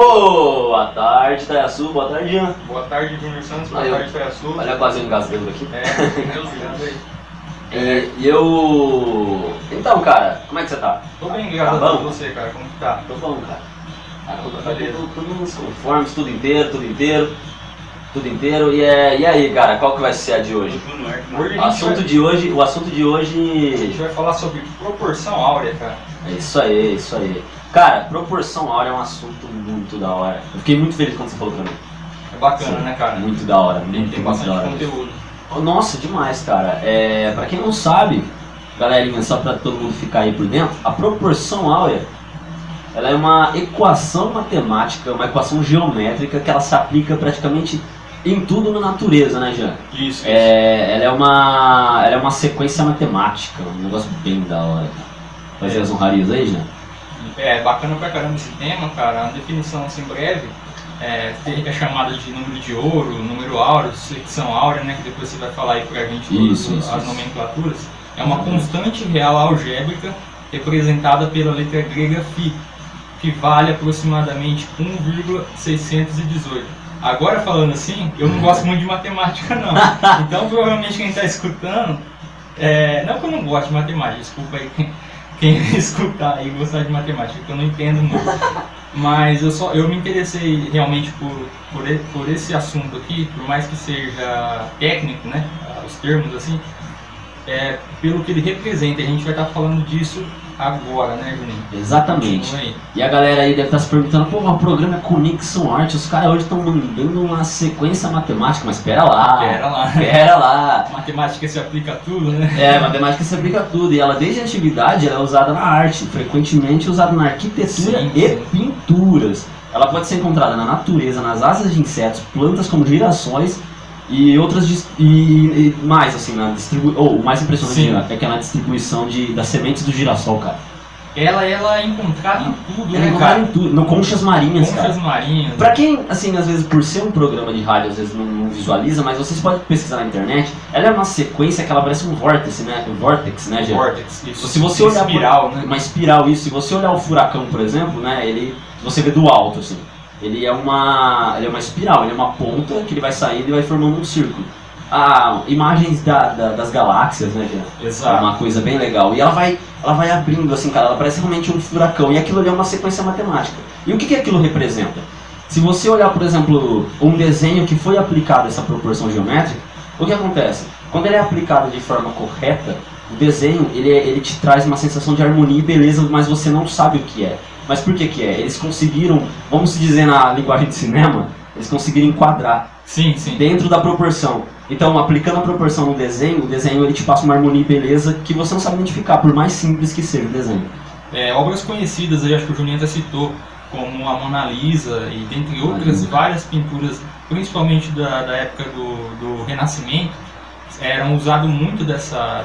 Boa tarde, Tayasu. Boa tarde, Jean. Boa tarde, Júnior Santos. Boa tarde, Tayasu. Olha, quase engasgando aqui. Deus aí. E eu... Então, cara, como é que você tá? Tô bem, graças a Deus. Você, cara, como que tá? Tô bom, cara. Tudo nos conformes, tudo inteiro. E aí, cara, qual que vai ser a de hoje? O assunto de hoje... A gente vai falar sobre proporção áurea, cara. É isso aí. Cara, proporção áurea é um assunto muito da hora. Eu fiquei muito feliz quando você falou pra mim. É bacana, né, cara? Muito da hora. Tem bastante conteúdo. Nossa, demais, cara. Pra quem não sabe, galerinha, só pra todo mundo ficar aí por dentro, a proporção áurea, ela é uma equação matemática, uma equação geométrica que ela se aplica praticamente em tudo na natureza, né, Jean? Isso. Ela é uma sequência matemática, um negócio bem da hora. Fazer as honrarias aí, Jean? É bacana pra caramba esse tema, cara. Uma definição assim breve é chamada de número de ouro, número áureo, secção áurea, né? Que depois você vai falar aí pra gente as nomenclaturas. É uma constante real algébrica representada pela letra grega φ, que vale aproximadamente 1,618. Agora falando assim, eu não gosto muito de matemática não. Então provavelmente quem está escutando, não que eu não goste de matemática, desculpa aí quem escutar e gostar de matemática, que eu não entendo muito. Mas eu me interessei realmente por esse assunto aqui, por mais que seja técnico, né, os termos assim, pelo que ele representa. A gente vai estar falando disso agora, né, Juninho? Exatamente. E a galera aí deve estar se perguntando, pô, mas o programa é Conexão Arte, os caras hoje estão mandando uma sequência matemática, mas pera lá. Matemática se aplica a tudo, né? Matemática se aplica a tudo, e ela desde a antiguidade ela é usada na arte, frequentemente usada na arquitetura e pinturas. Ela pode ser encontrada na natureza, nas asas de insetos, plantas como girassóis, e outras e mais assim, o mais impressionante é que é na distribuição das sementes do girassol, cara. Ela é encontrada em tudo, né, cara? Em tudo, no conchas marinhas, Conchas marinhas. Pra quem, assim, às vezes por ser um programa de rádio, às vezes não visualiza, mas vocês podem pesquisar na internet, ela é uma sequência que ela parece um vórtice, né? Jean? Vórtice, isso. Se você olhar espiral, né? Uma espiral, isso. Se você olhar o furacão, por exemplo, né? Você vê do alto, assim. Ele é uma espiral, ele é uma ponta que ele vai saindo e vai formando um círculo. Imagens das galáxias, né, Jean? Exato. É uma coisa bem legal. E ela vai abrindo assim, cara, ela parece realmente um furacão. E aquilo ali é uma sequência matemática. E o que aquilo representa? Se você olhar, por exemplo, um desenho que foi aplicado essa proporção geométrica, o que acontece? Quando ele é aplicado de forma correta, o desenho, ele te traz uma sensação de harmonia e beleza, mas você não sabe o que é. Mas por que é? Eles conseguiram, vamos dizer na linguagem de cinema, eles conseguiram enquadrar dentro da proporção. Então, aplicando a proporção no desenho, o desenho ele te passa uma harmonia e beleza que você não sabe identificar, por mais simples que seja o desenho. Obras conhecidas, aí acho que o Juninho até citou, como a Mona Lisa e dentre outras várias pinturas, principalmente da época do Renascimento, eram usado muito dessa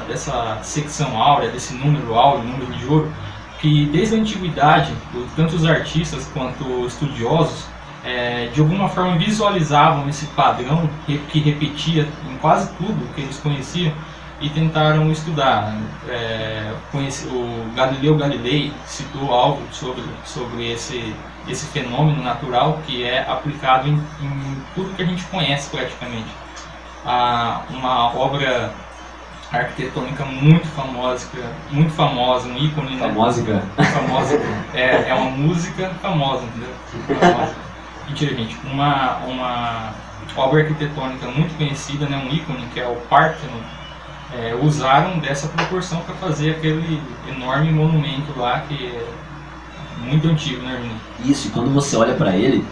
secção áurea, desse número áureo, número de ouro, que desde a antiguidade, tanto os artistas quanto estudiosos, de alguma forma visualizavam esse padrão que repetia em quase tudo que eles conheciam e tentaram estudar. O Galileu Galilei citou algo sobre esse fenômeno natural que é aplicado em tudo que a gente conhece praticamente. Uma obra arquitetônica muito famosa, um ícone, né? Famosa. É uma música famosa, entendeu? Famosa. Mentira, gente. Uma obra arquitetônica muito conhecida, né? Um ícone, que é o Parthenon. Usaram dessa proporção para fazer aquele enorme monumento lá, que é muito antigo, né, Juninho? Isso, e quando você olha para ele,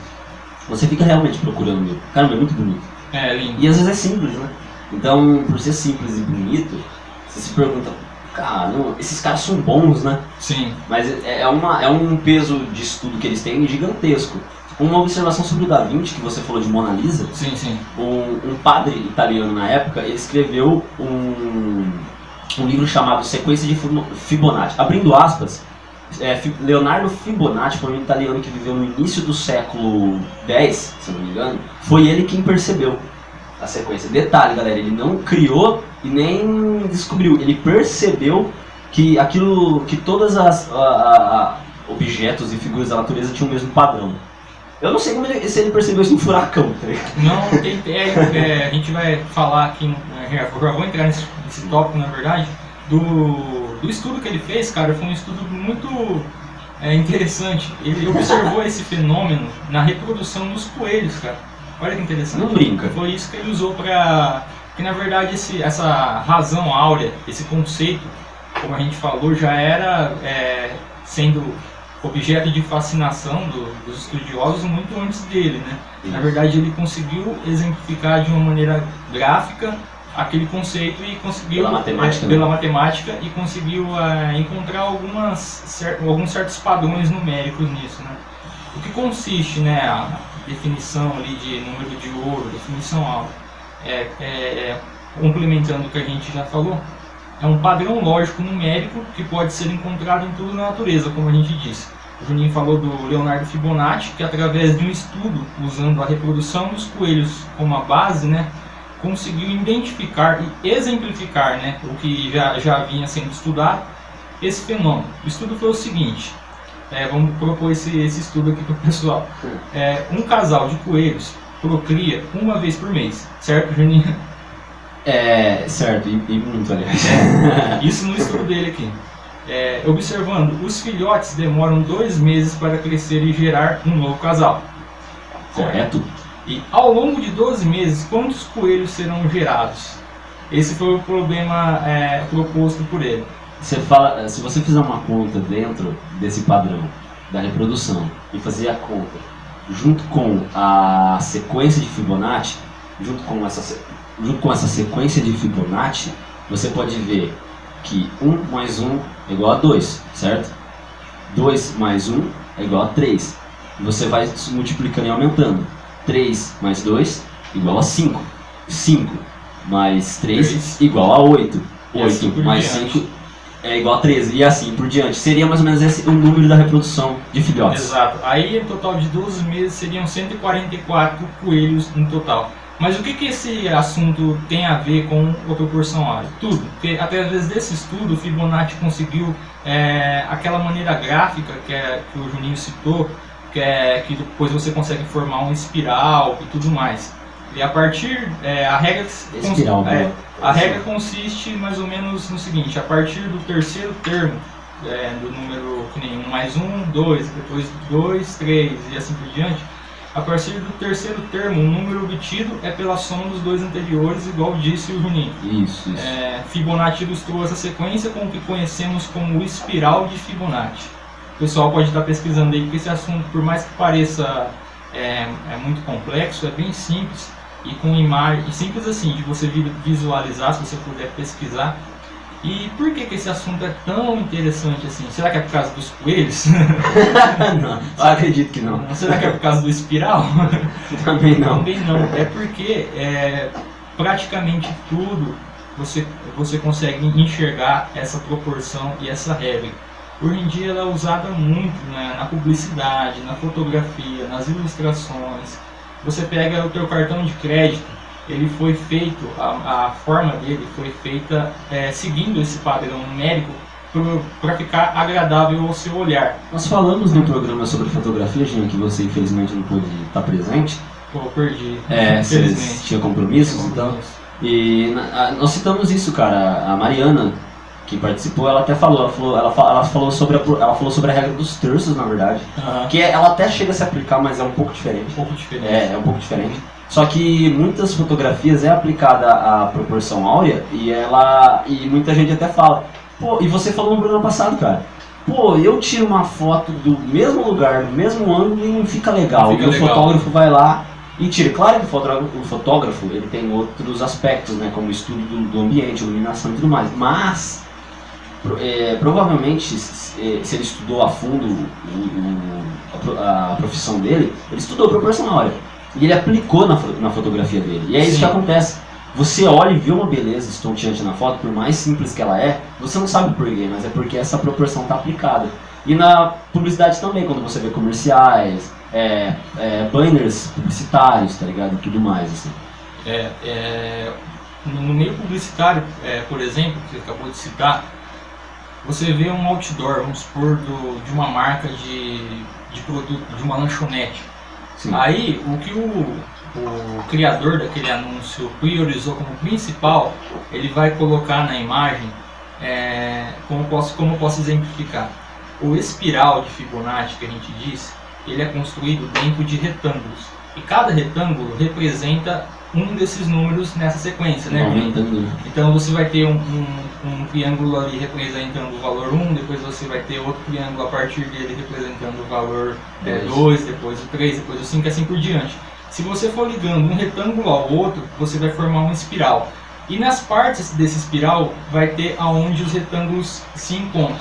você fica realmente procurando ele. Caramba, é muito bonito. É lindo. E às vezes é simples, né? Então, por ser simples e bonito, você se pergunta, cara, esses caras são bons, né? Sim. Mas é um peso de estudo que eles têm gigantesco. Uma observação sobre o Da Vinci, que você falou de Mona Lisa. Sim. Um padre italiano na época, ele escreveu um livro chamado Sequência de Fibonacci. Abrindo aspas, Leonardo Fibonacci foi um italiano que viveu no início do século X, se não me engano. Foi ele quem percebeu a sequência. Detalhe, galera, ele não criou e nem descobriu, ele percebeu que todas as objetos e figuras da natureza tinham o mesmo padrão. Eu não sei se ele percebeu isso no furacão, tá ligado? Não, a gente vai falar aqui, já vou entrar nesse tópico, na verdade, do estudo que ele fez, cara. Foi um estudo muito interessante. Ele observou esse fenômeno na reprodução dos coelhos, cara. Olha que interessante. Não brinca. Foi isso que ele usou para... que na verdade essa razão áurea, esse conceito, como a gente falou, já era sendo objeto de fascinação dos estudiosos muito antes dele, né? Na verdade, ele conseguiu exemplificar de uma maneira gráfica aquele conceito e conseguiu pela matemática e conseguiu encontrar alguns certos padrões numéricos nisso, né? O que consiste, né, a definição ali de número de ouro, definição áurea, complementando o que a gente já falou, é um padrão lógico numérico que pode ser encontrado em tudo na natureza, como a gente disse. O Juninho falou do Leonardo Fibonacci, que através de um estudo, usando a reprodução dos coelhos como a base, né, conseguiu identificar e exemplificar, né, o que já vinha sendo estudado, esse fenômeno. O estudo foi o seguinte, vamos propor esse estudo aqui para o pessoal. Um casal de coelhos procria uma vez por mês, certo, Juninho? Certo, e muito, aliás. Isso no estudo dele aqui. Observando, os filhotes demoram 2 meses para crescer e gerar um novo casal. Correto? E ao longo de 12 meses, quantos coelhos serão gerados? Esse foi o problema proposto por ele. Você fala, se você fizer uma conta dentro desse padrão da reprodução e fazer a conta junto com a sequência de Fibonacci, junto com essa sequência de Fibonacci, você pode ver que 1 mais 1 é igual a 2, certo? 2 mais 1 é igual a 3. E você vai multiplicando e aumentando. 3 mais 2 igual a 5. 5 mais 3 igual a 8. 8 assim mais 5 é igual a 13. E assim por diante. Seria mais ou menos esse o número da reprodução de filhotes. Exato. Aí, no total de 12 meses, seriam 144 coelhos no total. Mas o que esse assunto tem a ver com a proporção áurea? Tudo. Porque através desse estudo, o Fibonacci conseguiu aquela maneira gráfica que o Juninho citou, que depois você consegue formar uma espiral e tudo mais. E a partir... a regra consiste mais ou menos no seguinte: a partir do terceiro termo, do número que nem 1 mais 1, 2, depois 2, 3 e assim por diante, a partir do terceiro termo, o número obtido é pela soma dos dois anteriores, igual disse o Juninho. Isso. Fibonacci ilustrou essa sequência com o que conhecemos como espiral de Fibonacci. O pessoal pode estar pesquisando aí, porque esse assunto, por mais que pareça muito complexo, é bem simples e com imagem, e simples assim, de você visualizar, se você puder pesquisar. E por que esse assunto é tão interessante assim? Será que é por causa dos coelhos? Não, eu acredito que não. Será que é por causa do espiral? Também não. Também não. É porque praticamente tudo você consegue enxergar essa proporção e essa regra. Hoje em dia ela é usada muito, né, na publicidade, na fotografia, nas ilustrações. Você pega o teu cartão de crédito, ele foi feito, a forma dele foi feita seguindo esse padrão numérico para ficar agradável ao seu olhar. Nós falamos no programa sobre fotografia, gente, que você infelizmente não pôde estar presente. Pô, perdi. Você tinha compromissos, então. E nós citamos isso, cara. A Mariana, que participou, ela até falou, ela falou sobre a regra dos terços, na verdade. Que ela até chega a se aplicar, mas é um pouco diferente. É um pouco diferente. Só que muitas fotografias é aplicada a proporção áurea e muita gente até fala, pô, e você falou no programa passado, cara, pô, eu tiro uma foto do mesmo lugar, do mesmo ângulo e não fica legal. E o fotógrafo vai lá e tira. Claro que o fotógrafo ele tem outros aspectos, né, como o estudo do ambiente, iluminação e tudo mais, mas provavelmente se ele estudou a fundo a profissão dele, ele estudou proporção áurea. E ele aplicou na fotografia dele. E é isso que acontece. Você olha e vê uma beleza estonteante na foto, por mais simples que ela você não sabe por quê, mas é porque essa proporção está aplicada. E na publicidade também, quando você vê comerciais, banners publicitários, tá ligado? E tudo mais, assim. No meio publicitário, por exemplo, que você acabou de citar, você vê um outdoor, vamos supor, de uma marca de produto, de uma lanchonete. Sim. Aí, o que o criador daquele anúncio priorizou como principal, ele vai colocar na imagem, como eu posso exemplificar? O espiral de Fibonacci que a gente diz, ele é construído dentro de retângulos. E cada retângulo representa um desses números nessa sequência, né? Então você vai ter um triângulo ali representando o valor 1, depois você vai ter outro triângulo a partir dele representando o valor 2, depois o 3, depois o 5 e assim por diante. Se você for ligando um retângulo ao outro, você vai formar uma espiral. E nas partes desse espiral vai ter aonde os retângulos se encontram.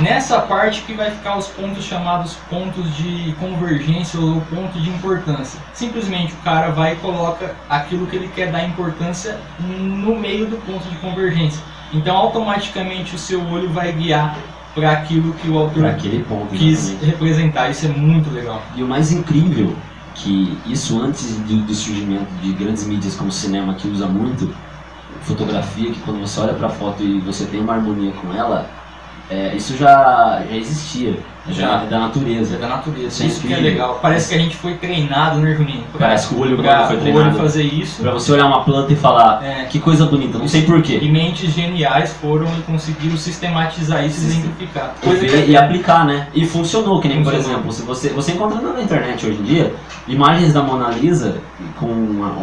Nessa parte que vai ficar os pontos chamados pontos de convergência ou ponto de importância. Simplesmente o cara vai e coloca aquilo que ele quer dar importância no meio do ponto de convergência. Então automaticamente o seu olho vai guiar para aquilo que o autor quis representar. Isso é muito legal. E o mais incrível, que isso antes do surgimento de grandes mídias como o cinema, que usa muito, fotografia, que quando você olha para a foto e você tem uma harmonia com ela, isso já existia, já é da natureza. É da natureza, isso que é legal. Parece que a gente foi treinado, né, Juninho? Parece que o olho foi treinado fazer isso. Pra você olhar uma planta e falar, que coisa bonita, não sei porquê. E mentes geniais foram e conseguiram sistematizar isso e exemplificar. E aplicar, né? E funcionou, que nem, por exemplo, se você encontra na internet hoje em dia, imagens da Mona Lisa com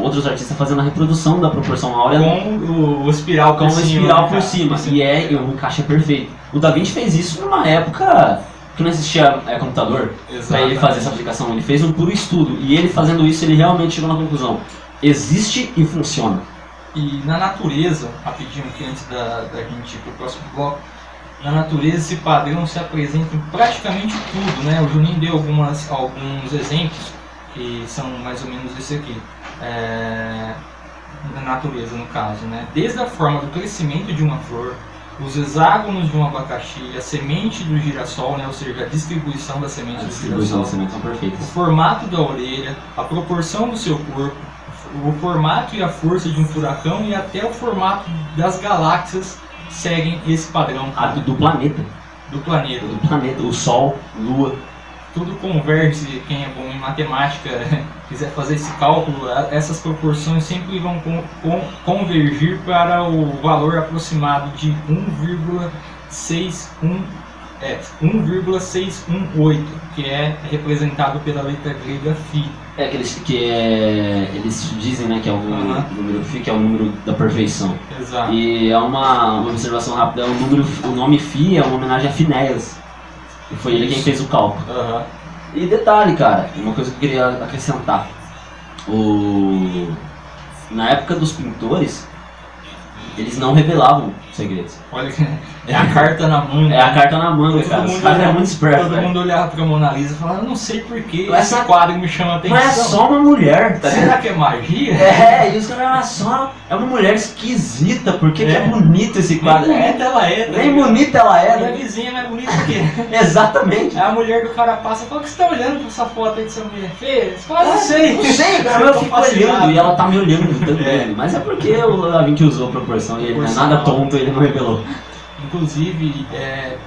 outros artistas fazendo a reprodução da proporção áurea com o espiral por cima. E o encaixe é perfeito. O Da Vinci fez isso numa época que não existia computador para ele fazer essa aplicação. Ele fez um puro estudo. E ele fazendo isso, ele realmente chegou na conclusão. Existe e funciona. E na natureza, rapidinho aqui antes da gente ir para o próximo bloco, na natureza esse padrão se apresenta em praticamente tudo, né? O Juninho deu alguns exemplos que são mais ou menos esse aqui. Na natureza, no caso, né? Desde a forma do crescimento de uma flor, os hexágonos de um abacaxi, a semente do girassol, né, ou seja, a distribuição da semente do girassol, o formato da orelha, a proporção do seu corpo, o formato e a força de um furacão e até o formato das galáxias seguem esse padrão. Do planeta. Do planeta. Do planeta, o Sol, Lua. Tudo converge, quem é bom em matemática, quiser fazer esse cálculo, essas proporções sempre vão convergir para o valor aproximado de 1,618, que é representado pela letra grega Φ. Eles dizem, né, que é o número Φ, que é o número da perfeição. Exato. E é uma observação rápida, o nome Φ é uma homenagem a Finéias. E foi ele quem fez o cálculo. E detalhe, cara, uma coisa que eu queria acrescentar. Na época dos pintores, eles não revelavam segredos. Olha, é a carta na manga. É a carta na manga, cara. Os caras eram muito espertos. Todo mundo olhava pra Mona Lisa e falava, eu não sei porquê, esse quadro me chama a atenção. Mas é só uma mulher, tá? Será que é magia? E os caras é uma mulher esquisita, porque que é bonito esse quadro. Nem bonita ela é. Nem bonita ela é. Minha vizinha é mais bonita que Exatamente. Aí a mulher do cara passa e fala, o que você tá olhando pra essa foto aí dessa mulher? Fê, você fala, não sei. Não sei, cara, eu fico olhando e ela tá me olhando também. Mas é porque o Da Vinci usou a proporção e ele não é nada tonto, ele não revelou. Inclusive,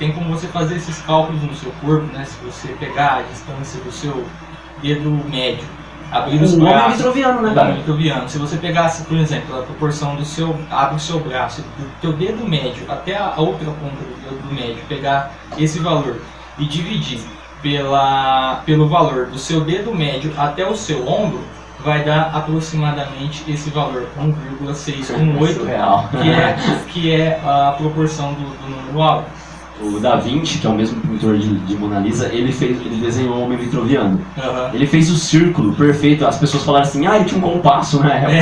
tem como você fazer esses cálculos no seu corpo, né? Se você pegar a distância do seu dedo médio, abrir os braços... homem vitroviano, né, cara? Vitroviano. Se você pegasse, por exemplo, a proporção do seu... Abre o seu braço, do teu dedo médio até a outra ponta do dedo médio, pegar esse valor e dividir pelo valor do seu dedo médio até o seu ombro, vai dar aproximadamente esse valor, 1,618, que é a proporção do número áureo. O Da Vinci, que é o mesmo pintor de Mona Lisa, ele desenhou o homem vitroviano. Ele fez o círculo perfeito. As pessoas falaram assim, ele tinha um compasso na época.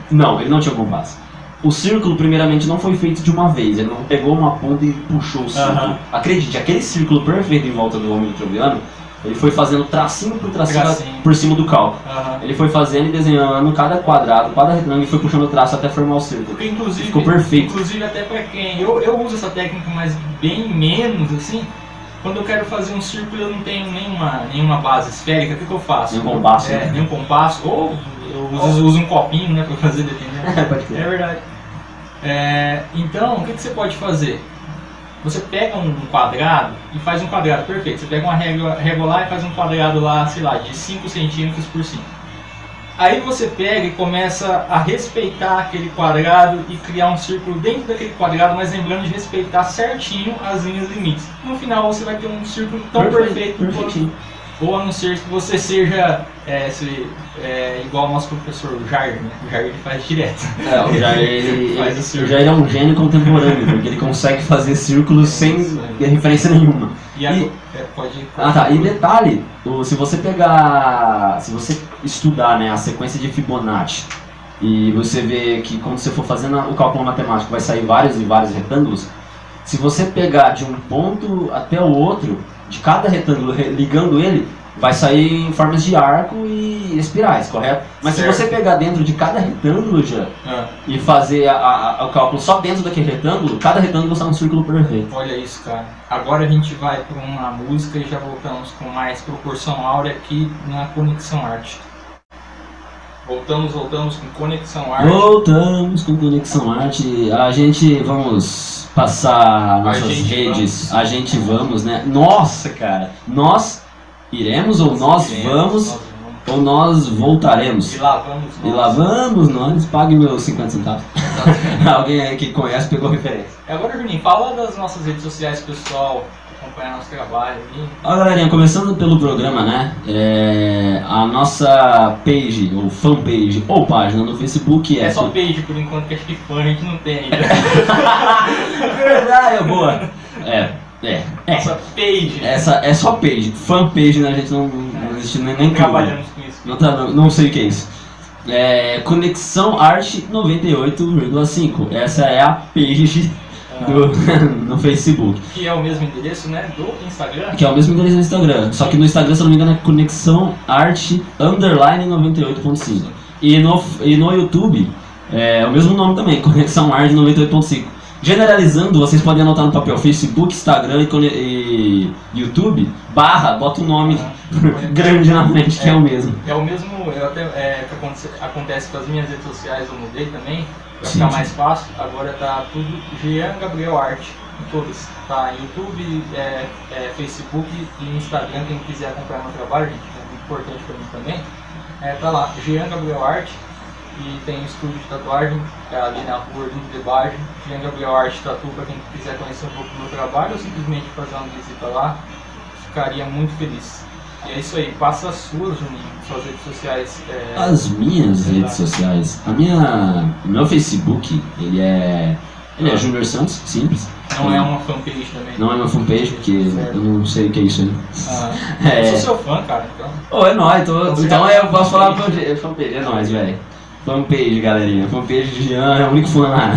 Não, ele não tinha um compasso. O círculo, primeiramente, não foi feito de uma vez. Ele não pegou uma ponta e puxou o círculo. Acredite, aquele círculo perfeito em volta do homem vitroviano, ele foi fazendo tracinho por tracinho por cima do cálculo. Ele foi fazendo e desenhando cada quadrado, cada retângulo e foi puxando o traço até formar o círculo. Porque, inclusive, ficou perfeito. Inclusive até pra quem... Eu uso essa técnica, mas bem menos, assim. Quando eu quero fazer um círculo eu não tenho nenhuma base esférica, o que eu faço? Nenhum compasso. Nenhum compasso. Ou eu uso um copinho, né, pra fazer, dependendo. Pode ser. É verdade. Então, o que você pode fazer? Você pega um quadrado e faz um quadrado perfeito. Você pega uma régua lá e faz um quadrado lá, sei lá, de 5 centímetros por 5. Aí você pega e começa a respeitar aquele quadrado e criar um círculo dentro daquele quadrado, mas lembrando de respeitar certinho as linhas limites. No final você vai ter um círculo tão perfeito quanto, ou a não ser que você seja igual ao nosso professor, o Jair, né? O Jair ele faz direto. O Jair é um gênio contemporâneo, porque ele consegue fazer círculos sem referência nenhuma. E detalhe, se você estudar, né, a sequência de Fibonacci e você vê que quando você for fazendo o cálculo matemático vai sair vários e vários retângulos, se você pegar de um ponto até o outro, de cada retângulo ligando ele, vai sair em formas de arco e espirais, correto? Mas certo. Se você pegar dentro de cada retângulo e fazer o cálculo só dentro daquele retângulo, cada retângulo sai um círculo perfeito. Olha isso, cara. Agora a gente vai para uma música e já voltamos com mais proporção áurea aqui na Conexão Arte. Voltamos com Conexão Arte. Voltamos com Conexão Arte. A gente vamos passar nossas redes. A gente vamos, né? Nossa, cara. Nós iremos ou nós vamos ou nós voltaremos. E lá vamos nós. Pague meus 50 centavos. Alguém aí que conhece pegou referência. Agora, Juninho, fala das nossas redes sociais, pessoal, acompanhar nosso trabalho aqui. Ó, galerinha, começando pelo programa, né? A nossa page, ou fanpage, ou página no Facebook é só page por enquanto, que acho que fã a gente não tem ainda. Verdade, boa. Nossa page. Essa é só page. Fanpage, né? A gente não existe nem trabalhamos com isso. Não sei o que é isso. Conexão Arte 98,5. Essa é a page no Facebook. Que é o mesmo endereço, né? Do Instagram? Que é o mesmo endereço no Instagram. Só que no Instagram, se eu não me engano, é Conexão Arte _98.5. E no YouTube é o mesmo nome também, Conexão Arte 98.5. Generalizando, vocês podem anotar no papel Facebook, Instagram e YouTube, bota o nome grande na frente, que é o mesmo. É o mesmo, que acontece com as minhas redes sociais, eu mudei também, pra ficar mais fácil. Agora tá tudo Jean Gabriel Arte, em todas. Tá YouTube, Facebook e Instagram, quem quiser acompanhar meu trabalho, gente, é muito importante pra mim também. Tá lá, Jean Gabriel Arte. E tem um estúdio de tatuagem ali na rua Duque de Baggio, Jean Gabriel Arte Tatu, para quem quiser conhecer um pouco do meu trabalho ou simplesmente fazer uma visita lá, ficaria muito feliz. E é isso aí, passa as suas, Juninho, suas redes sociais. As minhas redes sociais, o meu Facebook, ele é Júnior Santos, simples. Não é uma fanpage também? Não é uma fanpage, porque eu não sei o que é isso aí. Eu sou seu fã, cara, então. É nóis, então eu posso falar fanpage, é nóis, velho. Fanpage, galerinha. Fanpage de Jean é o único fã lá.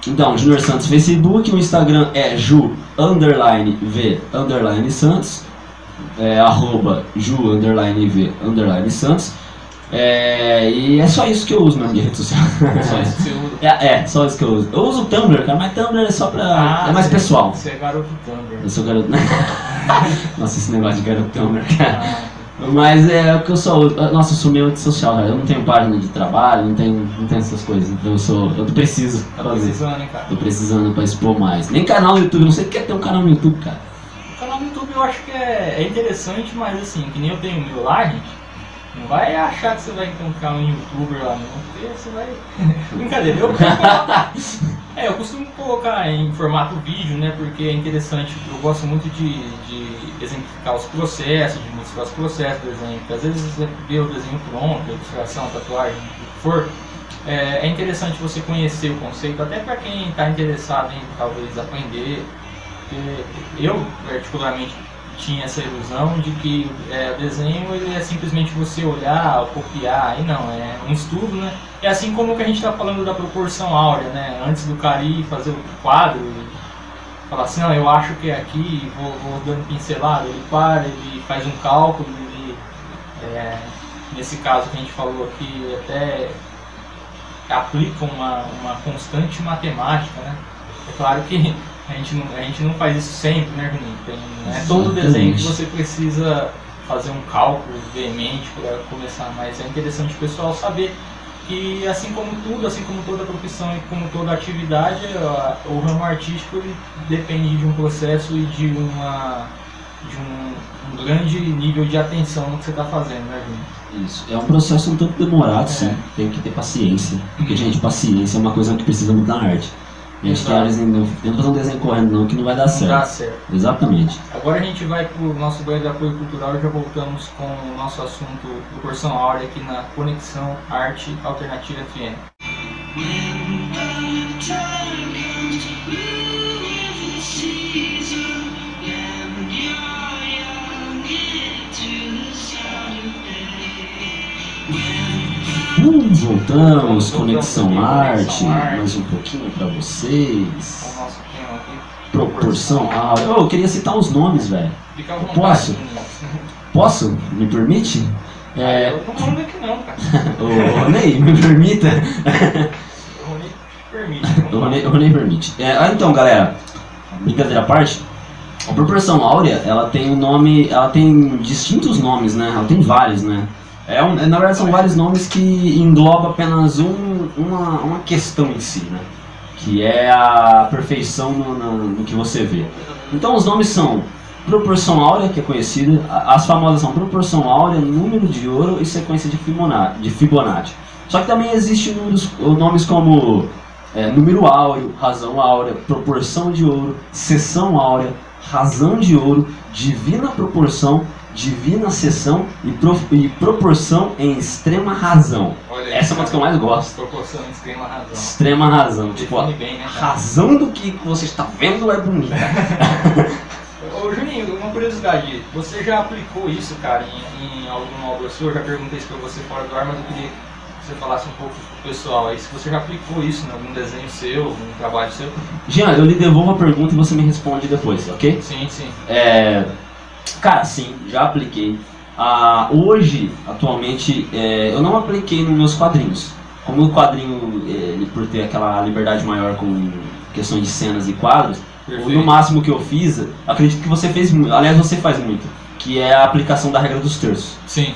Então, Júnior Santos Facebook, o Instagram é @Ju_V_Santos, @Ju_V_Santos. E é só isso que eu uso na minha rede social. Só isso que você usa? Só isso que eu uso. Eu uso o Tumblr, cara, mas Tumblr é só pra... é mais pessoal. Você é garoto Tumblr. Eu sou garoto... Nossa, esse negócio de garoto Tumblr, cara. Mas é o que eu sou. Nossa, eu sou meio antissocial, cara. Eu não tenho página de trabalho, não tenho essas coisas. Então eu preciso fazer. Tá precisando, hein, cara? Tô precisando pra expor mais. Nem canal no YouTube, não sei o que é ter um canal no YouTube, cara. O canal no YouTube eu acho que é interessante, mas assim, que nem eu tenho o meu lá, gente. Não vai achar que você vai encontrar um youtuber lá não, porque você vai... Brincadeira, eu costumo colocar em formato vídeo, né, porque é interessante, eu gosto muito de exemplificar os processos, de mostrar os processos do desenho, porque às vezes você vê o desenho pronto, a ilustração, a tatuagem, o que for, é interessante você conhecer o conceito, até para quem está interessado em talvez aprender, porque eu particularmente tinha essa ilusão de que o desenho ele é simplesmente você olhar, copiar, e não, é um estudo, né? É assim como que a gente está falando da proporção áurea, né? Antes do cara ir fazer o quadro, falar assim, não, eu acho que é aqui, vou dando pincelada, ele para, ele faz um cálculo, ele, nesse caso que a gente falou aqui, até aplica uma constante matemática, né? É claro que a gente não faz isso sempre, né, Juninho? Não é todo desenho que você precisa fazer um cálculo veemente para começar, mas é interessante o pessoal saber que assim como tudo, assim como toda profissão e como toda atividade, o ramo artístico ele depende de um processo e de um grande nível de atenção no que você está fazendo, né, Júnior? Isso. É um processo um tanto demorado, sim. Tem que ter paciência. Porque, gente, paciência é uma coisa que precisa muito da arte. A gente tem áreas não fazer um desenho correndo não, que não vai dar certo. Não dá certo. Exatamente. Agora a gente vai para o nosso break de apoio cultural e já voltamos com o nosso assunto Proporção Áurea aqui na Conexão Arte Alternativa FM. Voltamos, Conexão Arte, mais um pouquinho para vocês. O nosso tema aqui. Proporção Áurea. Eu queria citar os nomes, velho. Fica à vontade. Posso? Posso? Me permite? Eu tô falando aqui não, cara. Ô, Ronei, me permita? O Ronei permite. O Ronei permite. Então, galera, brincadeira à parte, a proporção áurea, ela tem um nome, ela tem distintos nomes, né? Ela tem vários, né? Na verdade, são vários nomes que englobam apenas uma questão em si, né? Que é a perfeição no que você vê. Então, os nomes são proporção áurea, que é conhecida, as famosas são proporção áurea, número de ouro e sequência de Fibonacci. Só que também existem nomes como número áureo, razão áurea, proporção de ouro, seção áurea, razão de ouro, divina proporção, divina seção e proporção em extrema razão. Olha, essa é uma das que eu mais gosto. Proporção em extrema razão. Extrema razão. Tipo, a bem, né, razão do que você está vendo é bonita. Ô Juninho, uma curiosidade, você já aplicou isso, cara, em alguma obra sua? Eu já perguntei isso pra você fora do ar, mas eu queria que você falasse um pouco pro pessoal aí, se você já aplicou isso em algum desenho seu, algum trabalho seu. Jean, eu lhe devolvo a pergunta e você me responde depois, ok? Sim, sim. Cara, sim, já apliquei. Hoje, atualmente, eu não apliquei nos meus quadrinhos. Como o quadrinho, ele, por ter aquela liberdade maior com questões de cenas e quadros, no máximo que eu fiz, acredito que você fez, aliás, você faz muito, que é a aplicação da regra dos terços. Sim.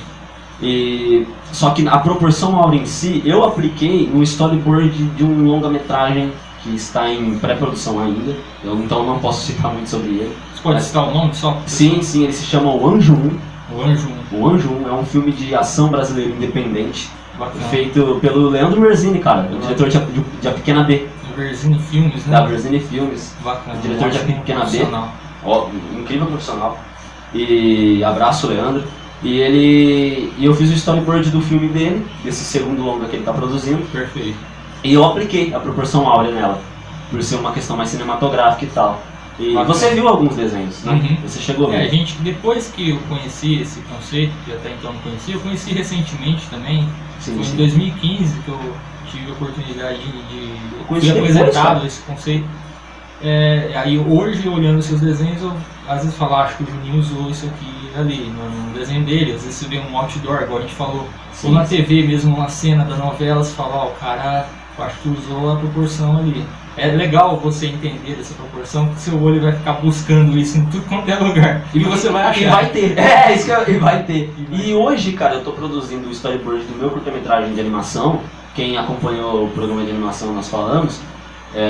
Só que a proporção áurea em si, eu apliquei no storyboard de um longa-metragem que está em pré-produção ainda, então não posso citar muito sobre ele. Você pode citar o nome só? Sim, ele se chama O Anjo 1. O Anjo 1. O Anjo 1 é um filme de ação brasileiro independente, bacana, feito pelo Leandro Merzini, cara, o diretor de A Pequena B. Merzini Filmes, né? Da Merzini Filmes. Bacana. O diretor de A Pequena B. Ó, incrível profissional. E abraço, Leandro. E eu fiz o storyboard do filme dele, desse segundo longa que ele está produzindo. Perfeito. E eu apliquei a proporção áurea nela, por ser uma questão mais cinematográfica e tal. E bacana. você viu alguns desenhos, né? Uhum. Você chegou a ver. Gente, depois que eu conheci esse conceito, que até então não conhecia, eu conheci recentemente também. Sim, foi sim. em 2015 que eu tive a oportunidade Fui apresentado esse conceito. Aí hoje, olhando os seus desenhos, eu às vezes falo, acho que o Juninho usou isso aqui ali, no desenho dele. Às vezes você vê um outdoor, igual a gente falou, Sim, ou na TV mesmo, uma cena da novela, você fala, o cara, eu acho que usou a proporção ali. É legal você entender essa proporção, porque seu olho vai ficar buscando isso em tudo quanto é lugar. E você vai achar. E vai ter. Isso que vai ter. E hoje, cara, eu estou produzindo o storyboard do meu curta-metragem de animação. Quem acompanhou o programa de animação, nós falamos.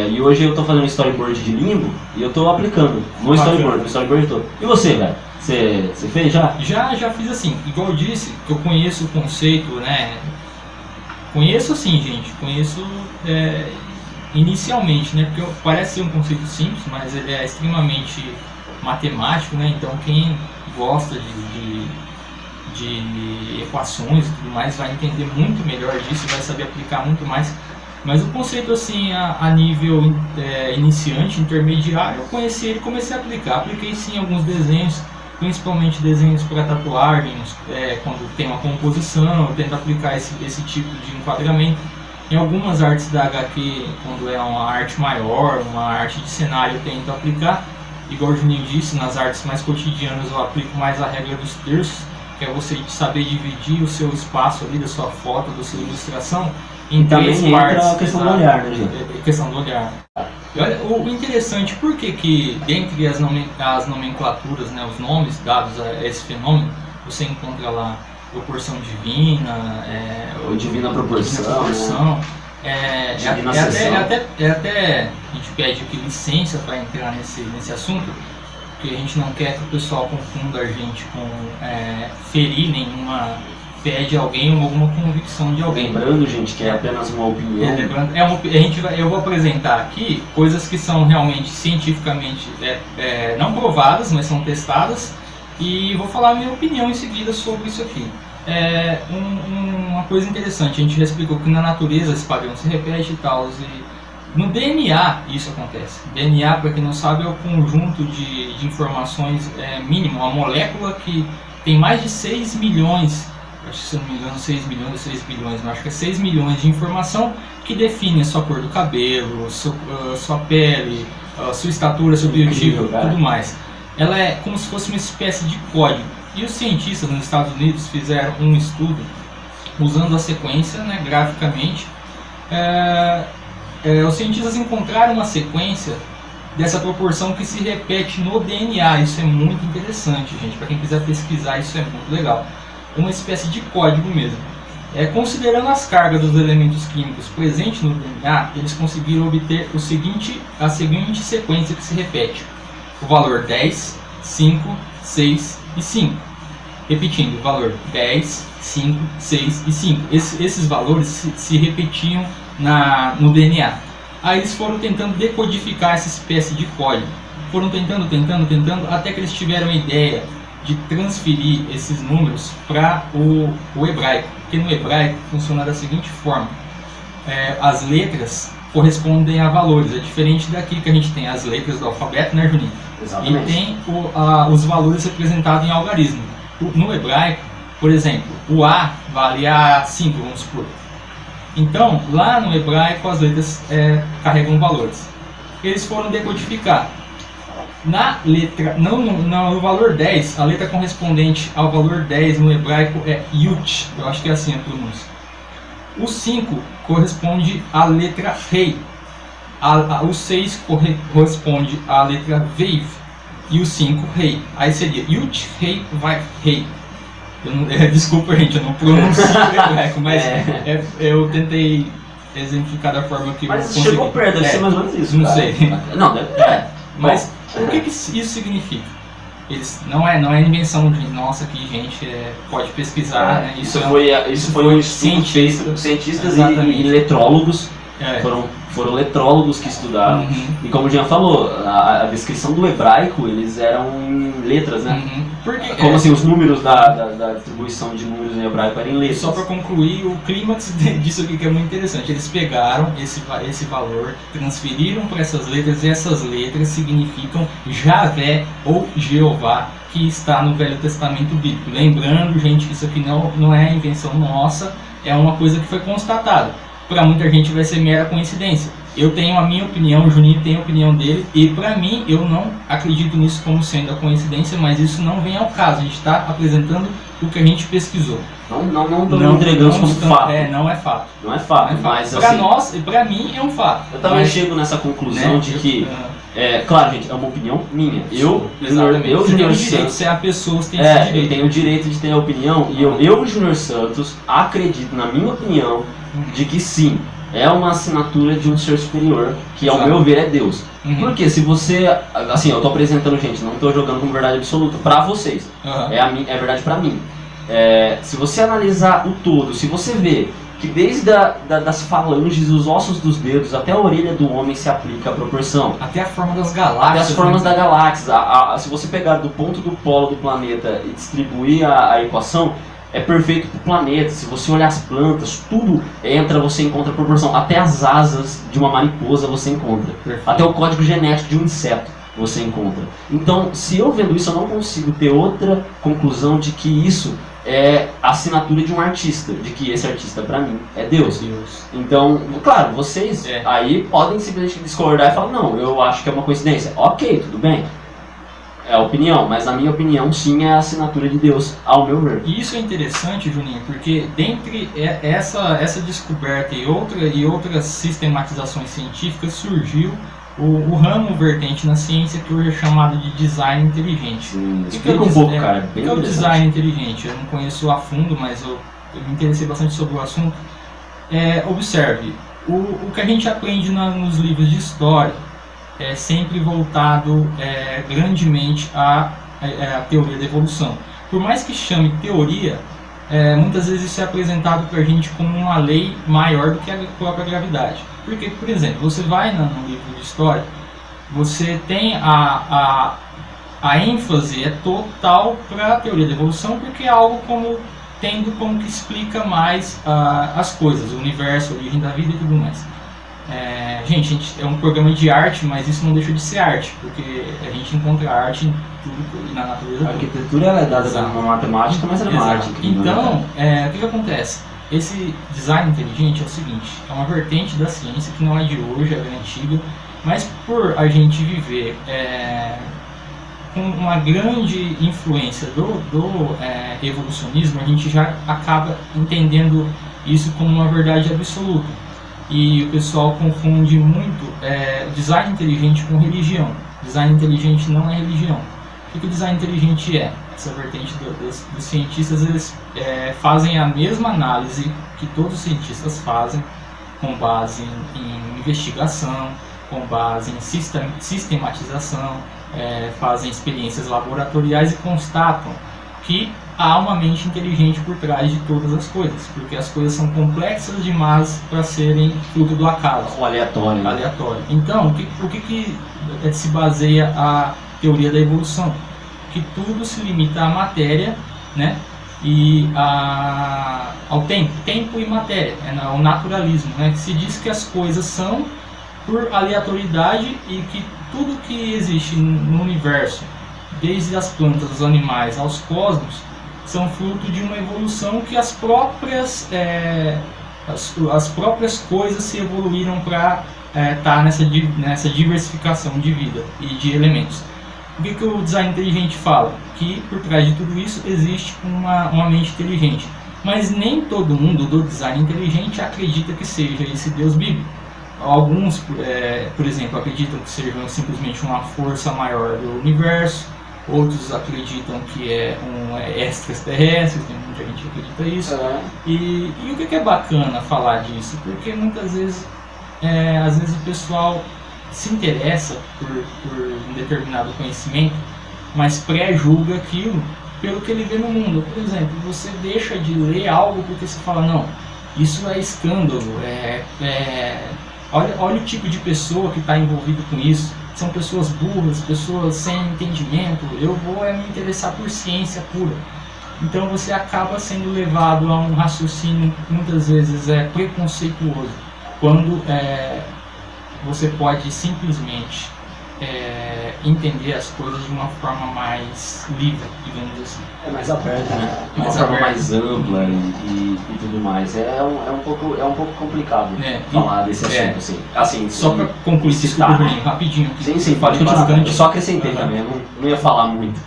E hoje eu estou fazendo um storyboard de Limbo e eu estou aplicando no storyboard todo. E você, velho? Você fez já? Já fiz assim. Igual eu disse, que eu conheço o conceito, né? Conheço assim, gente. Conheço inicialmente, né? Porque parece ser um conceito simples, mas ele é extremamente matemático, né? Então quem gosta de equações e tudo mais vai entender muito melhor disso, vai saber aplicar muito mais. Mas o conceito assim, a nível iniciante, intermediário, eu conheci ele e comecei a aplicar. Apliquei sim alguns desenhos, principalmente desenhos para tatuagens, quando tem uma composição, eu tento aplicar esse tipo de enquadramento. Em algumas artes da HQ, quando é uma arte maior, uma arte de cenário, eu tento aplicar. Igual o Juninho disse, nas artes mais cotidianas eu aplico mais a regra dos terços, que é você saber dividir o seu espaço ali, da sua foto, da sua ilustração, em três partes. A questão do olhar, né, gente? Questão do olhar. E olha, o interessante, por que dentre as nomenclaturas, né, os nomes dados a esse fenômeno, você encontra lá proporção divina, ou divina proporção, até a gente pede aqui licença para entrar nesse assunto, porque a gente não quer que o pessoal confunda a gente com ferir nenhuma fé de alguém ou alguma convicção de alguém. Lembrando, gente, que é apenas uma opinião. Eu vou apresentar aqui coisas que são realmente cientificamente não provadas, mas são testadas, e vou falar a minha opinião em seguida sobre isso aqui. Uma coisa interessante, a gente já explicou que na natureza esse padrão se repete e tal, e no DNA isso acontece. DNA, para quem não sabe, é o conjunto de informações mínimo, uma molécula que tem mais de 6 milhões, acho que se não me engano 6 milhões ou 6 bilhões, mas acho que é 6 milhões de informação que define a sua cor do cabelo, sua pele, sua estatura, seu biotipo, tudo mais. Ela é como se fosse uma espécie de código. E os cientistas nos Estados Unidos fizeram um estudo usando a sequência, graficamente. Os cientistas encontraram uma sequência dessa proporção que se repete no DNA. Isso é muito interessante, gente. Para quem quiser pesquisar, isso é muito legal. Uma espécie de código mesmo. Considerando as cargas dos elementos químicos presentes no DNA, eles conseguiram obter a seguinte sequência que se repete. O valor 10, 5, 6 e 5. Repetindo, o valor 10, 5, 6 e 5. Esses valores se repetiam no DNA. Aí eles foram tentando decodificar essa espécie de código. Foram tentando, até que eles tiveram a ideia de transferir esses números para o hebraico. Porque no hebraico funciona da seguinte forma. As letras correspondem a valores. É diferente daqui que a gente tem as letras do alfabeto, né, Juninho? Exatamente. E tem os valores representados em algarismo. No hebraico, por exemplo, o A vale a 5, vamos supor. Então, lá no hebraico, as letras carregam valores. Eles foram decodificar. Na letra, no valor 10, a letra correspondente ao valor 10 no hebraico é Yut. Eu acho que é assim a pronúncia. O 5 corresponde à letra Rei. O 6 corresponde à letra Veiv. E o 5, Rei. Aí seria Yut, Rei, Vai, Rei. Desculpa, gente, eu não pronuncio hebraico, mas eu tentei exemplificar da forma que eu consegui. Mas chegou perto, deve ser mais ou menos isso. Não sei. Não, mas o que isso significa? Não é invenção de nossa aqui, gente, pode pesquisar. Né? Isso foi um estudo feito, cientistas e letrólogos. Foram letrólogos que estudaram. Uhum. E como o Jean falou, a descrição do hebraico, eles eram em letras, né? Uhum. Porque, como assim, os números da distribuição de números em hebraico eram em letras. Só para concluir, o clímax disso aqui que é muito interessante. Eles pegaram esse valor, transferiram para essas letras, e essas letras significam Javé ou Jeová, que está no Velho Testamento Bíblico. Lembrando, gente, que isso aqui não é invenção nossa, é uma coisa que foi constatada. Para muita gente vai ser mera coincidência. Eu tenho a minha opinião, o Juninho tem a opinião dele, e para mim, eu não acredito nisso como sendo a coincidência, mas isso não vem ao caso. A gente está apresentando o que a gente pesquisou. Não entregamos como fato. Não é fato. Não é fato, mas para assim, nós e para mim é um fato. Eu também chego nessa conclusão, né, de que, claro, gente, é uma opinião minha. Eu Júnior Santos, se é a pessoa, você tem esse direito. Eu tenho o direito de ter a opinião, e eu Júnior Santos, acredito, na minha opinião, de que sim, é uma assinatura de um ser superior, que ao meu ver é Deus. Porque se você, assim, eu tô apresentando, gente, não tô jogando como verdade absoluta pra vocês, é verdade pra mim. Se você analisar o todo, se você vê que desde das falanges, os ossos dos dedos, até a orelha do homem se aplica a proporção. Até a forma das galáxias. Até as formas da galáxia. Se você pegar do ponto do polo do planeta e distribuir a equação, é perfeito para o planeta. Se você olhar as plantas, tudo você encontra proporção. Até as asas de uma mariposa você encontra. Perfeito. Até o código genético de um inseto você encontra. Então, se eu vendo isso, eu não consigo ter outra conclusão de que isso é a assinatura de um artista, de que esse artista, para mim, é Deus. Então, claro, vocês aí podem simplesmente discordar e falar, não, eu acho que é uma coincidência. Ok, tudo bem. É a opinião, mas na minha opinião, sim, é a assinatura de Deus, ao meu ver. E isso é interessante, Juninho, porque dentre essa descoberta e outras sistematizações científicas surgiu o ramo vertente na ciência que hoje é chamado de design inteligente. Sim, explica um pouco, cara. O que é o design inteligente? Eu não conheço a fundo, mas eu me interessei bastante sobre o assunto. Observe, o que a gente aprende nos livros de história é sempre voltado grandemente à teoria da evolução. Por mais que chame teoria, muitas vezes isso é apresentado para a gente como uma lei maior do que a própria gravidade. Porque, por exemplo, você vai no livro de história, você tem a ênfase total para a teoria da evolução, porque é algo tendo como que explica mais as coisas, o universo, a origem da vida e tudo mais. Gente, é um programa de arte, mas isso não deixa de ser arte, porque a gente encontra arte em tudo e na natureza. A arquitetura ela é dada na matemática, mas ela é uma arte incrível. Então, o que acontece? Esse design inteligente é o seguinte, é uma vertente da ciência que não é de hoje, é antiga, mas por a gente viver com uma grande influência do evolucionismo, a gente já acaba entendendo isso como uma verdade absoluta. E o pessoal confunde muito design inteligente com religião. Design inteligente não é religião. O que o design inteligente é? Essa vertente dos cientistas, eles fazem a mesma análise que todos os cientistas fazem, com base em investigação, com base em sistematização, fazem experiências laboratoriais e constatam que há uma mente inteligente por trás de todas as coisas, porque as coisas são complexas demais para serem fruto do acaso. O aleatório. Aleatório. Então, o que se baseia a teoria da evolução? Que tudo se limita à matéria, né? E ao tempo e matéria, ao naturalismo, né? Que se diz que as coisas são por aleatoriedade e que tudo que existe no universo, desde as plantas, os animais, aos cosmos, são fruto de uma evolução que as próprias coisas se evoluíram para estar nessa diversificação de vida e de elementos. O que o design inteligente fala? Que por trás de tudo isso existe uma mente inteligente. Mas nem todo mundo do design inteligente acredita que seja esse Deus bíblico. Alguns, por exemplo, acreditam que seja simplesmente uma força maior do universo. Outros acreditam que é um extraterrestre, tem muita gente que acredita isso. E o que é bacana falar disso? Porque muitas vezes, às vezes o pessoal se interessa por um determinado conhecimento, mas pré-julga aquilo pelo que ele vê no mundo. Por exemplo, você deixa de ler algo porque você fala, não, isso é escândalo, olha o tipo de pessoa que está envolvido com isso. São pessoas burras, pessoas sem entendimento, eu vou me interessar por ciência pura. Então você acaba sendo levado a um raciocínio que muitas vezes é preconceituoso, quando você pode simplesmente entender as coisas de uma forma mais livre, digamos assim. Mais aberta, né? De uma forma mais ampla e tudo mais. É um pouco complicado falar desse assunto, assim. Só para concluir, desculpa, rapidinho. Sim, pode continuar. Eu só acrescentei também, eu não ia falar muito.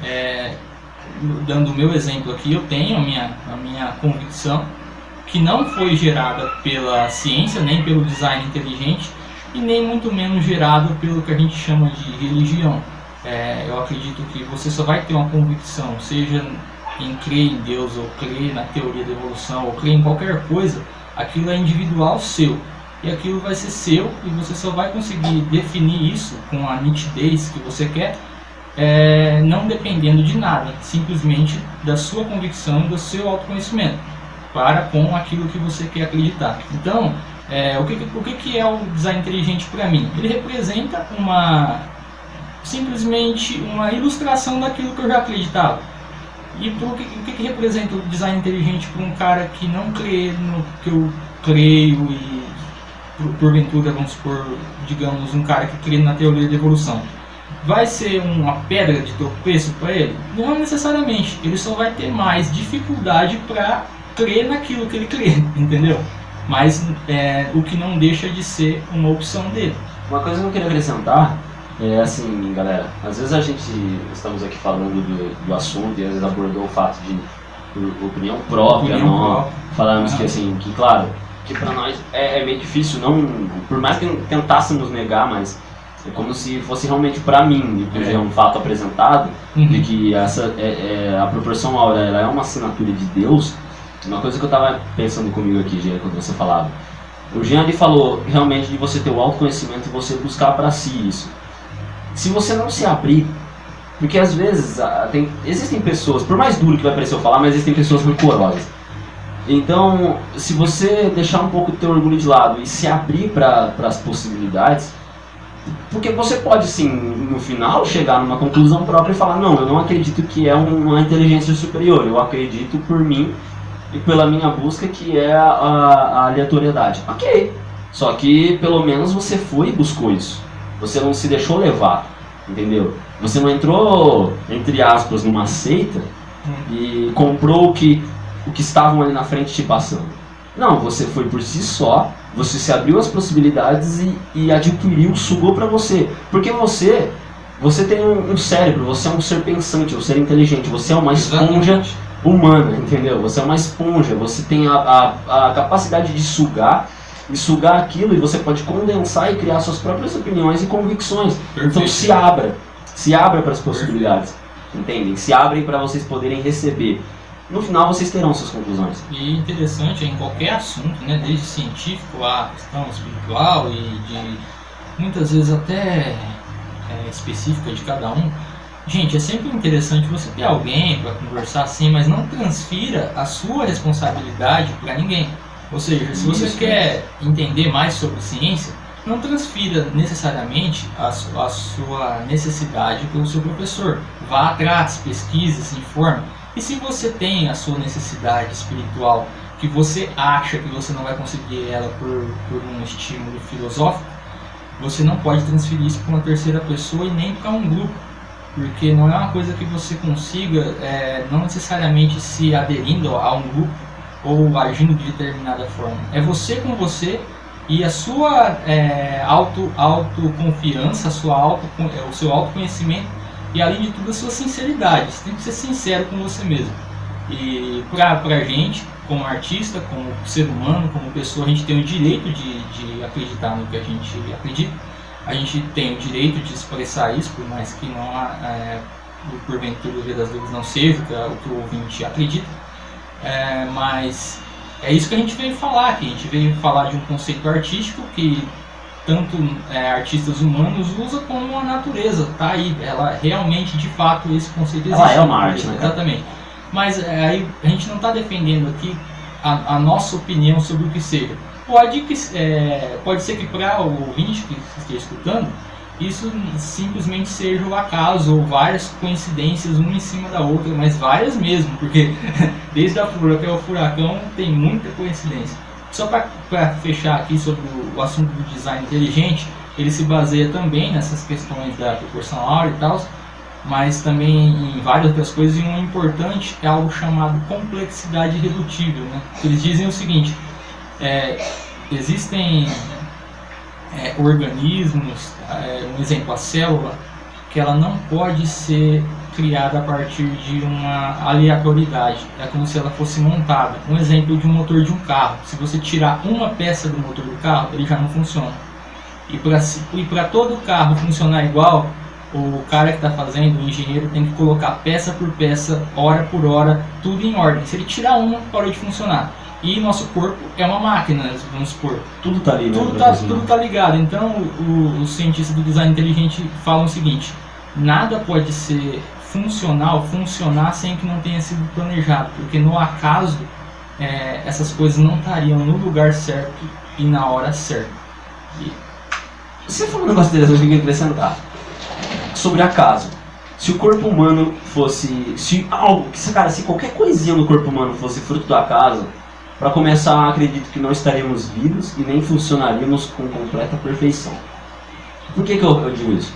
Dando o meu exemplo aqui, eu tenho a minha convicção que não foi gerada pela ciência, nem pelo design inteligente, e nem muito menos gerado pelo que a gente chama de religião. Eu acredito que você só vai ter uma convicção, seja em crer em Deus, ou crer na teoria da evolução, ou crer em qualquer coisa, aquilo é individual seu. E aquilo vai ser seu, e você só vai conseguir definir isso com a nitidez que você quer, não dependendo de nada, simplesmente da sua convicção e do seu autoconhecimento, para com aquilo que você quer acreditar. Então, o que é o design inteligente para mim? Ele representa simplesmente uma ilustração daquilo que eu já acreditava. E o que representa o design inteligente para um cara que não crê no que eu creio e, porventura, vamos supor, digamos, um cara que crê na teoria da evolução? Vai ser uma pedra de tropeço para ele? Não necessariamente. Ele só vai ter mais dificuldade para crer naquilo que ele crê, entendeu? Mas o que não deixa de ser uma opção dele. Uma coisa que eu queria acrescentar é assim, galera, às vezes estamos aqui falando do assunto e às vezes abordou o fato de opinião própria, falamos que claro, que para nós é meio difícil, por mais que tentássemos negar, mas É como se fosse realmente para mim, um fato apresentado, de que a proporção áurea ela é uma assinatura de Deus. Uma coisa que eu estava pensando comigo aqui, Jean, quando você falava. O Jean ele falou realmente de você ter o autoconhecimento e você buscar para si isso. Se você não se abrir, porque às vezes existem pessoas, por mais duro que vai parecer eu falar, mas existem pessoas rancorosas. Então, se você deixar um pouco do teu orgulho de lado e se abrir para as possibilidades, porque você pode sim, no final, chegar numa conclusão própria e falar, não, eu não acredito que é uma inteligência superior, eu acredito por mim e pela minha busca que é a aleatoriedade. Ok, só que pelo menos você foi e buscou isso, você não se deixou levar, entendeu? Você não entrou, entre aspas, numa seita e comprou o que estavam ali na frente te passando. Não, você foi por si só, você se abriu às possibilidades e adquiriu, sugou para você. Porque você tem um cérebro, você é um ser pensante, um ser inteligente, você é uma esponja humana, entendeu? Você é uma esponja, você tem a capacidade de sugar aquilo e você pode condensar e criar suas próprias opiniões e convicções. Perfeito. Então se abra para as possibilidades, entendem? Se abrem para vocês poderem receber. No final vocês terão suas conclusões. E interessante em qualquer assunto, né, desde científico a questão espiritual e de muitas vezes até específica de cada um. Gente, é sempre interessante você ter alguém para conversar assim, mas não transfira a sua responsabilidade para ninguém. Ou seja, se você quer entender mais sobre ciência, não transfira necessariamente a sua necessidade pelo seu professor. Vá atrás, pesquise, se informe. E se você tem a sua necessidade espiritual, que você acha que você não vai conseguir ela por um estímulo filosófico, você não pode transferir isso para uma terceira pessoa e nem para um grupo. Porque não é uma coisa que você consiga, não necessariamente se aderindo a um grupo ou agindo de determinada forma. É você com você e a sua autoconfiança, o seu autoconhecimento e, além de tudo, a sua sinceridade. Você tem que ser sincero com você mesmo. E pra gente, como artista, como ser humano, como pessoa, a gente tem o direito de acreditar no que a gente acredita. A gente tem o direito de expressar isso, por mais que não porventura o Via das Dúvidas não seja o que o ouvinte acredita. Mas é isso que a gente veio falar aqui. A gente veio falar de um conceito artístico que tanto artistas humanos usam como a natureza. Tá aí, ela realmente, de fato, esse conceito existe. Ela é uma arte, né? Exatamente. Mas aí a gente não está defendendo aqui a nossa opinião sobre o que seja. Pode ser que para o ouvinte que esteja escutando, isso simplesmente seja o acaso ou várias coincidências uma em cima da outra, mas várias mesmo, porque desde a flor até o furacão tem muita coincidência. Só para fechar aqui sobre o assunto do design inteligente, ele se baseia também nessas questões da proporção áurea e tal, mas também em várias outras coisas, e um importante é algo chamado complexidade irredutível, né? Eles dizem o seguinte: existem organismos, um exemplo, a célula, que ela não pode ser criada a partir de uma aleatoriedade. É como se ela fosse montada. Um exemplo de um motor de um carro. Se você tirar uma peça do motor do carro, ele já não funciona. E para todo carro funcionar igual, o cara que está fazendo, o engenheiro, tem que colocar peça por peça, hora por hora, tudo em ordem. Se ele tirar uma, parou de funcionar. E nosso corpo é uma máquina, vamos supor. Tudo está ali, né? Tudo tá ligado. Então, os cientistas do design inteligente falam o seguinte: nada pode ser funcionar sem que não tenha sido planejado, porque no acaso essas coisas não estariam no lugar certo e na hora certa. Você falou um negócio interessante que eu queria acrescentar sobre acaso. Se o corpo humano fosse, se qualquer coisinha no corpo humano fosse fruto do acaso, para começar, acredito que não estaríamos vivos e nem funcionaríamos com completa perfeição. Por que eu digo isso?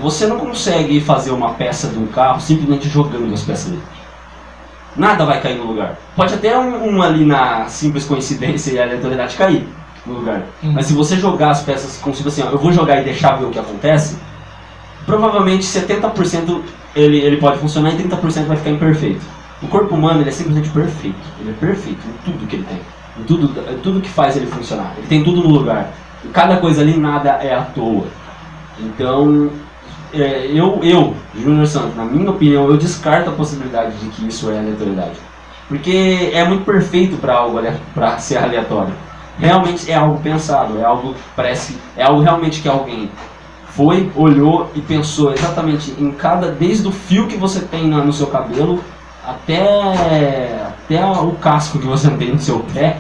Você não consegue fazer uma peça de um carro simplesmente jogando as peças ali. Nada vai cair no lugar. Pode até um ali na simples coincidência e aleatoriedade cair no lugar. Mas se você jogar as peças como se assim, eu vou jogar e deixar ver o que acontece, provavelmente 70% ele pode funcionar e 30% vai ficar imperfeito. O corpo humano ele é simplesmente perfeito. Ele é perfeito em tudo que ele tem. Em tudo que faz ele funcionar. Ele tem tudo no lugar. cada coisa ali, nada é à toa. Então, Júnior Santos, na minha opinião, eu descarto a possibilidade de que isso é aleatoriedade. Porque é muito perfeito para algo para ser aleatório. Realmente é algo pensado, é algo realmente que alguém foi, olhou e pensou exatamente em desde o fio que você tem no seu cabelo até o casco que você tem no seu pé,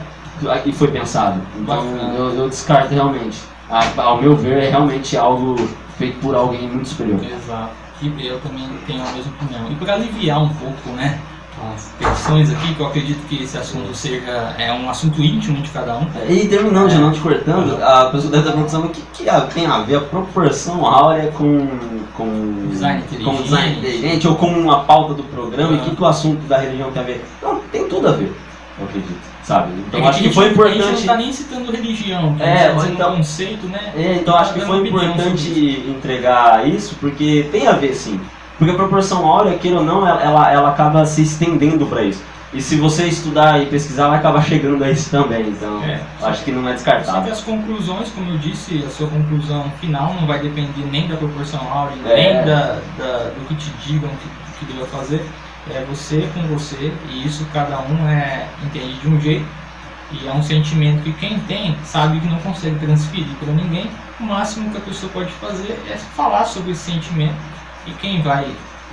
e foi pensado. Então eu descarto realmente. Ao meu ver, é realmente algo feito por alguém muito superior. Exato. E eu também tenho a mesma opinião. E para aliviar um pouco, né, as tensões aqui, que eu acredito que esse assunto seja um assunto íntimo de cada um. E terminando, já não te cortando, a pessoa deve estar pensando o que tem a ver a proporção áurea com design inteligente ou com uma pauta do programa, e o que o assunto da religião tem a ver. Então, tem tudo a ver, eu acredito. Sabe? Então acho que foi importante. A gente não está nem citando religião, então conceito, né? Então acho que foi importante entregar isso, porque tem a ver sim. Porque a proporção áurea, queira ou não, ela acaba se estendendo para isso. E se você estudar e pesquisar, vai acabar chegando a isso também. Então acho que não é descartável. Só que as conclusões, como eu disse, a sua conclusão final não vai depender nem da proporção áurea, nem do que te digam que deva fazer. É você com você, e isso cada um entende de um jeito, e é um sentimento que quem tem sabe que não consegue transferir para ninguém. O máximo que a pessoa pode fazer é falar sobre esse sentimento, e quem vai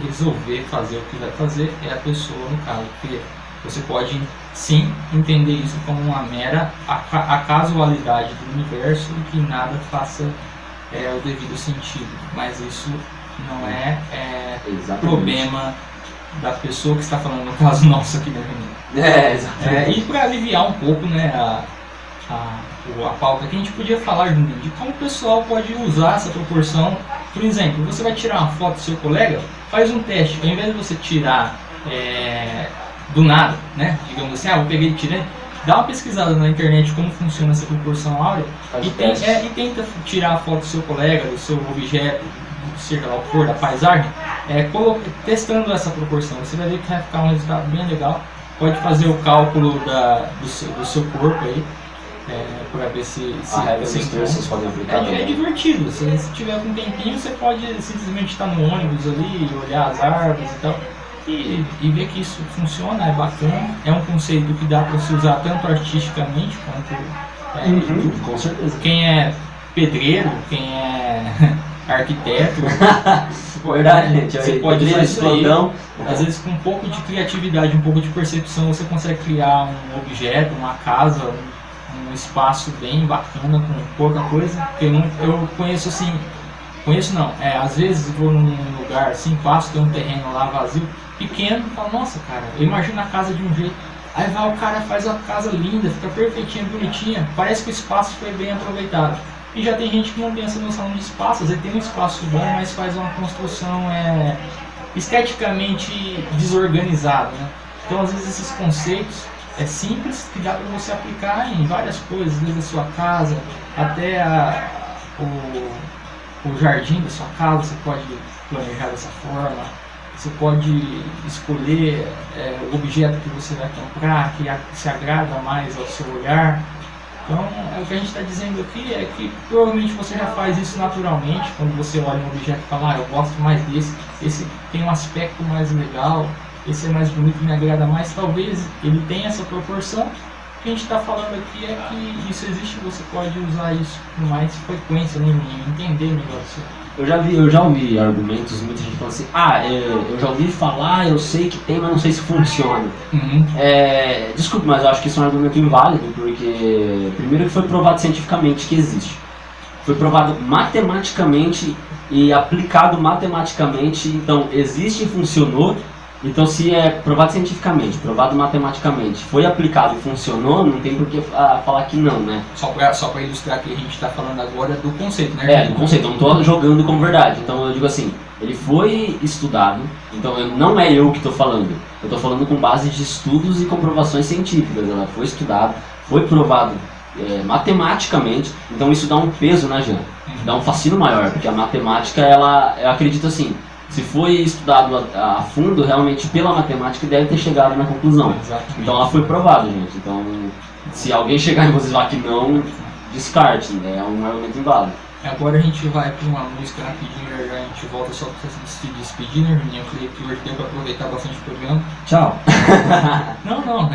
resolver fazer o que vai fazer é a pessoa, no caso, porque você pode sim entender isso como uma mera a casualidade do universo e que nada faça o devido sentido, mas isso não é problema da pessoa que está falando, no caso nosso aqui, né? Exatamente. E para aliviar um pouco, né, a pauta aqui, a gente podia falar de como o pessoal pode usar essa proporção. Por exemplo, você vai tirar uma foto do seu colega, faz um teste, ao invés de você tirar do nada, né, digamos assim, eu peguei e tirei, dá uma pesquisada na internet como funciona essa proporção áurea e tenta tirar a foto do seu colega, do seu objeto, seja lá o que for, da paisagem, testando essa proporção. Você vai ver que vai ficar um resultado bem legal. Pode fazer o cálculo do seu corpo aí, para ver se vocês podem aplicar. É divertido. Se tiver com um tempinho, você pode simplesmente estar no ônibus ali, olhar as árvores e tal, e ver que isso funciona, é bacana. É um conceito que dá para se usar tanto artisticamente quanto com certeza. Quem é pedreiro, quem é arquiteto, verdade, gente. Você pode usar isso aí. Às vezes com um pouco de criatividade, um pouco de percepção, você consegue criar um objeto, uma casa, um espaço bem bacana com pouca coisa. Eu conheço assim, às vezes vou num lugar assim, passo, tem um terreno lá vazio, pequeno, e falo, nossa cara, eu imagino a casa de um jeito. Aí vai o cara, faz a casa linda, fica perfeitinha, bonitinha, parece que o espaço foi bem aproveitado. E já tem gente que não tem essa noção de espaço, às vezes tem um espaço bom, mas faz uma construção esteticamente desorganizada, né? Então, às vezes, esses conceitos simples que dá para você aplicar em várias coisas, desde a sua casa até o jardim da sua casa, você pode planejar dessa forma, você pode escolher o objeto que você vai comprar, que se agrada mais ao seu olhar. Então, o que a gente está dizendo aqui é que provavelmente você já faz isso naturalmente, quando você olha um objeto e fala, eu gosto mais desse, esse tem um aspecto mais legal, esse é mais bonito, me agrada mais. Talvez ele tenha essa proporção. O que a gente está falando aqui é que isso existe, você pode usar isso com mais frequência, né, e entender melhor isso. Eu já ouvi argumentos, muita gente falando assim, eu já ouvi falar, eu sei que tem, mas não sei se funciona. Desculpe, mas eu acho que isso é um argumento inválido, porque primeiro que foi provado cientificamente que existe. Foi provado matematicamente e aplicado matematicamente, então existe e funcionou. Então, se é provado cientificamente, provado matematicamente, foi aplicado e funcionou, não tem por que falar que não, né? Só para ilustrar que a gente está falando agora do conceito, né? Do conceito, eu não estou jogando como verdade. Então, eu digo assim, ele foi estudado, então não é eu que estou falando. Eu estou falando com base de estudos e comprovações científicas. Ela foi estudada, foi provado matematicamente, então isso dá um peso na Jean, dá um fascínio maior, porque a matemática, eu acredito assim, se foi estudado a fundo, realmente pela matemática deve ter chegado na conclusão. Exatamente. Então ela foi provada, gente. Então, se alguém chegar em vocês e falar que não, descarte, né? É um elemento inválido. Agora a gente vai para uma música rapidinho, já a gente volta só para se despedir, né, Juninho? Eu falei que hoje deu para aproveitar bastante o programa. Tchau. Não,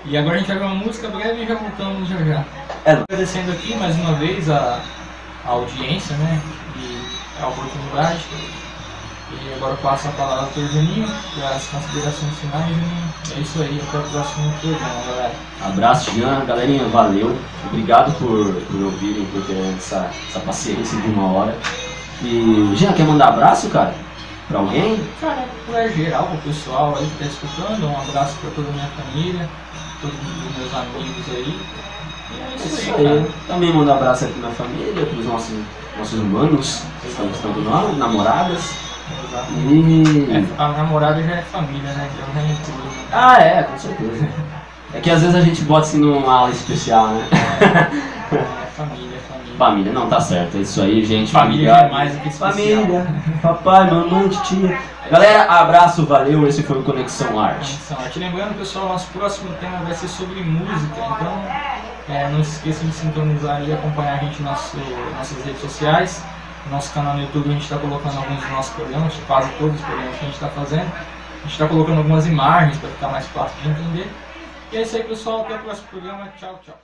E agora a gente vai ver uma música breve e já voltamos já. Agradecendo aqui mais uma vez a audiência, né, e a oportunidade. E agora eu passo a palavra para o Juninho, para as considerações finais, Juninho. É isso aí, até o próximo programa, galera. Abraço, Jean, galerinha, valeu. Obrigado por ouvirem, por terem essa paciência de 1 hora. E, Jean, quer mandar abraço, cara? Pra alguém? Cara, pra geral, pro pessoal aí que tá escutando, um abraço pra toda a minha família, todos os meus amigos aí. E é isso aí, cara. Também mando um abraço aqui na família, pros nossos humanos que estão do lado, namoradas. Exato. E... a namorada já é família, né? Já não é tudo. Ah, é, com certeza. É que às vezes a gente bota assim numa aula especial, né? É família. Família, não, tá certo, é isso aí, gente. Família obrigado. é mais do que especial. Família, papai, mamãe, tia. Galera, abraço, valeu, esse foi o Conexão Arte. Conexão Arte. Lembrando, pessoal, nosso próximo tema vai ser sobre música, então não se esqueçam de sintonizar e acompanhar a gente nas nossas redes sociais. No nosso canal no YouTube a gente está colocando alguns dos nossos programas, quase todos os programas que a gente está fazendo. A gente está colocando algumas imagens para ficar mais fácil de entender. E é isso aí, pessoal, até o próximo programa, tchau, tchau.